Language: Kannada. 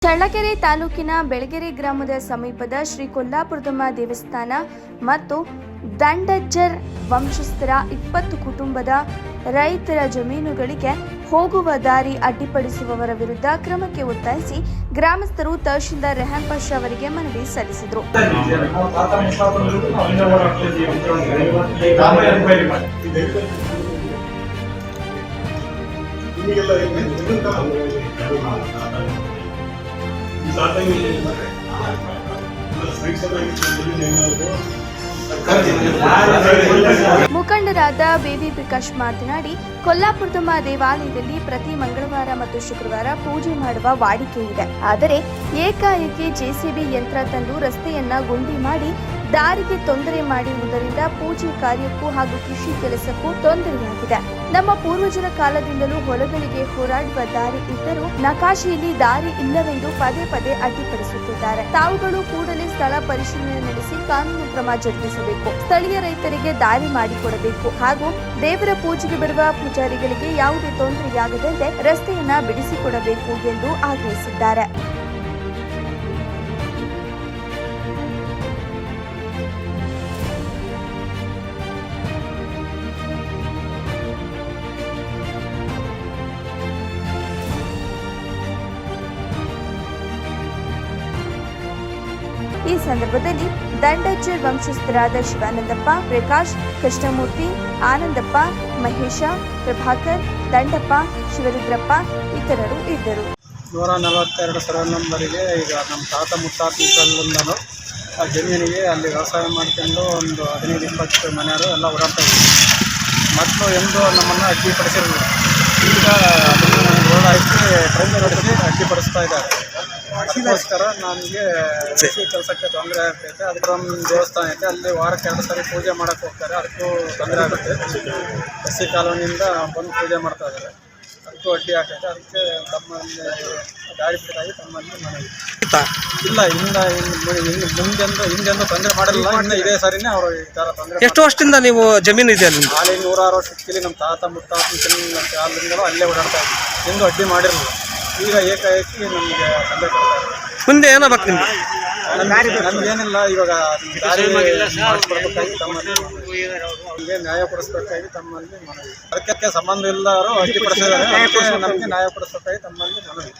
ಚಳ್ಳಕೆರೆ ತಾಲೂಕಿನ ಬೆಳಗೆರೆ ಗ್ರಾಮದ ಸಮೀಪದ ಶ್ರೀ ಕೊಲ್ಲಾಪುರದಮ್ಮ ದೇವಸ್ಥಾನ ಮತ್ತು ದಂಡಜ್ಜರ್ ವಂಶಸ್ಥರ 20 ಕುಟುಂಬದ ರೈತರ ಜಮೀನುಗಳಿಗೆ ಹೋಗುವ ದಾರಿ ಅಡ್ಡಿಪಡಿಸುವವರ ವಿರುದ್ಧ ಕ್ರಮಕ್ಕೆ ಒತ್ತಾಯಿಸಿ ಗ್ರಾಮಸ್ಥರು ತಹಶೀಲ್ದಾರ್ ರೆಹಾನ್ ಪಾಷಾ ಅವರಿಗೆ ಮನವಿ ಸಲ್ಲಿಸಿದರು. ಮುಖಂಡರಾದ ಬೇಬಿ ಪ್ರಕಾಶ್ ಮಾತನಾಡಿ, ಕೊಲ್ಲಾಪುರದಮ್ಮ ದೇವಾಲಯದಲ್ಲಿ ಪ್ರತಿ ಮಂಗಳವಾರ ಮತ್ತು ಶುಕ್ರವಾರ ಪೂಜೆ ಮಾಡುವ ವಾಡಿಕೆ ಇದೆ. ಆದರೆ ಏಕಾಏಕಿ ಜೆಸಿಬಿ ಯಂತ್ರ ತಂದು ರಸ್ತೆಯನ್ನ ಗುಂಡಿ ಮಾಡಿ ದಾರಿಗೆ ತೊಂದರೆ ಮಾಡಿರುವುದರಿಂದ ಪೂಜೆ ಕಾರ್ಯಕ್ಕೂ ಹಾಗೂ ಕೃಷಿ ಕೆಲಸಕ್ಕೂ ತೊಂದರೆಯಾಗಿದೆ. ನಮ್ಮ ಪೂರ್ವಜರ ಕಾಲದಿಂದಲೂ ಹೊಲಗಳಿಗೆ ಹೋರಾಡುವ ದಾರಿ ಇದ್ದರೂ ನಕಾಶೆಯಲ್ಲಿ ದಾರಿ ಇಲ್ಲವೆಂದು ಪದೇ ಪದೇ ಅಡ್ಡಿಪಡಿಸುತ್ತಿದ್ದಾರೆ. ತಾವುಗಳು ಕೂಡಲೇ ಸ್ಥಳ ಪರಿಶೀಲನೆ ನಡೆಸಿ ಕಾನೂನು ಕ್ರಮ ಜರುಗಿಸಬೇಕು. ಸ್ಥಳೀಯ ರೈತರಿಗೆ ದಾರಿ ಮಾಡಿಕೊಡಬೇಕು ಹಾಗೂ ದೇವರ ಪೂಜೆಗೆ ಬರುವ ಪೂಜಾರಿಗಳಿಗೆ ಯಾವುದೇ ತೊಂದರೆಯಾಗದಂತೆ ರಸ್ತೆಯನ್ನ ಬಿಡಿಸಿಕೊಡಬೇಕು ಎಂದು ಆಗ್ರಹಿಸಿದ್ದಾರೆ. ಈ ಸಂದರ್ಭದಲ್ಲಿ ದಂಡಜ್ಜರ್ ವಂಶಸ್ಥರಾದ ಶಿವಾನಂದಪ್ಪ, ಪ್ರಕಾಶ್, ಕೃಷ್ಣಮೂರ್ತಿ, ಆನಂದಪ್ಪ, ಮಹೇಶ, ಪ್ರಭಾಕರ್, ದಂಡಪ್ಪ, ಶಿವರುದ್ರಪ್ಪ ಇತರರು ಇದ್ದರು. 142 ಸರ್ವೆ ನಂಬರಿಗೆ ಈಗ ನಮ್ಮ ತಾತ ಮುತ್ತಾತಂದಿಂದಲೂ ಆ ಜಮೀನಿಗೆ ಅಲ್ಲಿ ವ್ಯವಸಾಯ ಮಾಡ್ಕೊಂಡು ಒಂದು 15-20 ಮನೆಯವರು ಎಲ್ಲ ಓಡಾಡ್ತಾ ಇದ್ದರು. ಮೊದಲು ಎಂದು ನಮ್ಮನ್ನು ಅಡ್ಡಿಪಡಿಸಿರಲಿಲ್ಲ. ಈಗ ಅದನ್ನು ಓಡಾಡಿಸಿ ಟ್ರೈನ್ ಅಡ್ಡಿಪಡಿಸ್ತಾ ಇದ್ದಾರೆ. ಅದಕ್ಕೋಸ್ಕರ ನನಗೆ ಕೃಷಿ ಕೆಲಸಕ್ಕೆ ತೊಂದರೆ ಆಗ್ತೈತೆ. ಅದಕ್ಕೆ ನಮ್ಮ ದೇವಸ್ಥಾನ ಐತೆ, ಅಲ್ಲಿ ವಾರಕ್ಕೆ 2 ಸರಿ ಪೂಜೆ ಮಾಡೋಕ್ಕೆ ಹೋಗ್ತಾರೆ. ಅದಕ್ಕೂ ತೊಂದರೆ ಆಗುತ್ತೆ. ಕೃಷಿ ಕಾಲೋನಿಯಿಂದ ಬಂದು ಪೂಜೆ ಮಾಡ್ತಾ ಇದ್ದಾರೆ, ಅದಕ್ಕೂ ಅಡ್ಡಿ ಆಗ್ತೈತೆ. ಅದಕ್ಕೆ ತಮ್ಮಲ್ಲಿ ದಾರಿ ಬಿಟ್ಟಾಗಿ ತಮ್ಮಲ್ಲಿ ಮನವಿ ಇಲ್ಲ. ಹಿಂದೆಂದು ತೊಂದರೆ ಮಾಡಿರಲಿಲ್ಲ. ಇನ್ನು ಇದೇ ಸರಿನೇ ಅವರು ಈ ಥರ ತೊಂದರೆ. ಎಷ್ಟು ವರ್ಷದಿಂದ ನೀವು ಜಮೀನು ಇದೆ ಅಲ್ಲಿ? 106 ವರ್ಷಕ್ಕೆ ನಮ್ಮ ತಾತ ಮುತ್ತಾತನ ಕಾಲದಿಂದಲೂ ಅಲ್ಲೇ ಓಡಾಡ್ತಾ ಇದ್ವಿ. ಎಂದು ಅಡ್ಡಿ ಮಾಡಿರಲಿಲ್ಲ. ಈಗ ಏಕಾಏಕಿ ನಮಗೆ ತೊಂದರೆ ಕೊಡ್ತಾ ಇದೆ. ಮುಂದೆ ಏನಾಗಬೇಕು ನಿಮಗೆ? ನಮಗೇನಿಲ್ಲ, ಇವಾಗ ದಾರಿ ಮಾಡಿಸ್ಕೊಡ್ಬೇಕಾಗಿ ತಮ್ಮಲ್ಲಿ ನಮಗೆ ನ್ಯಾಯ ಕೊಡಿಸ್ಬೇಕಾಗಿ ತಮ್ಮಲ್ಲಿ ಮನವಿ. ಅದಕ್ಕೆ ಸಂಬಂಧ ಇಲ್ಲದವರು ಅಡ್ಡಿಪಡಿಸಿದ್ದಾರೆ. ನಮಗೆ ನ್ಯಾಯ ಕೊಡಿಸ್ಬೇಕಾಗಿ ತಮ್ಮಲ್ಲಿ ಮನವಿ.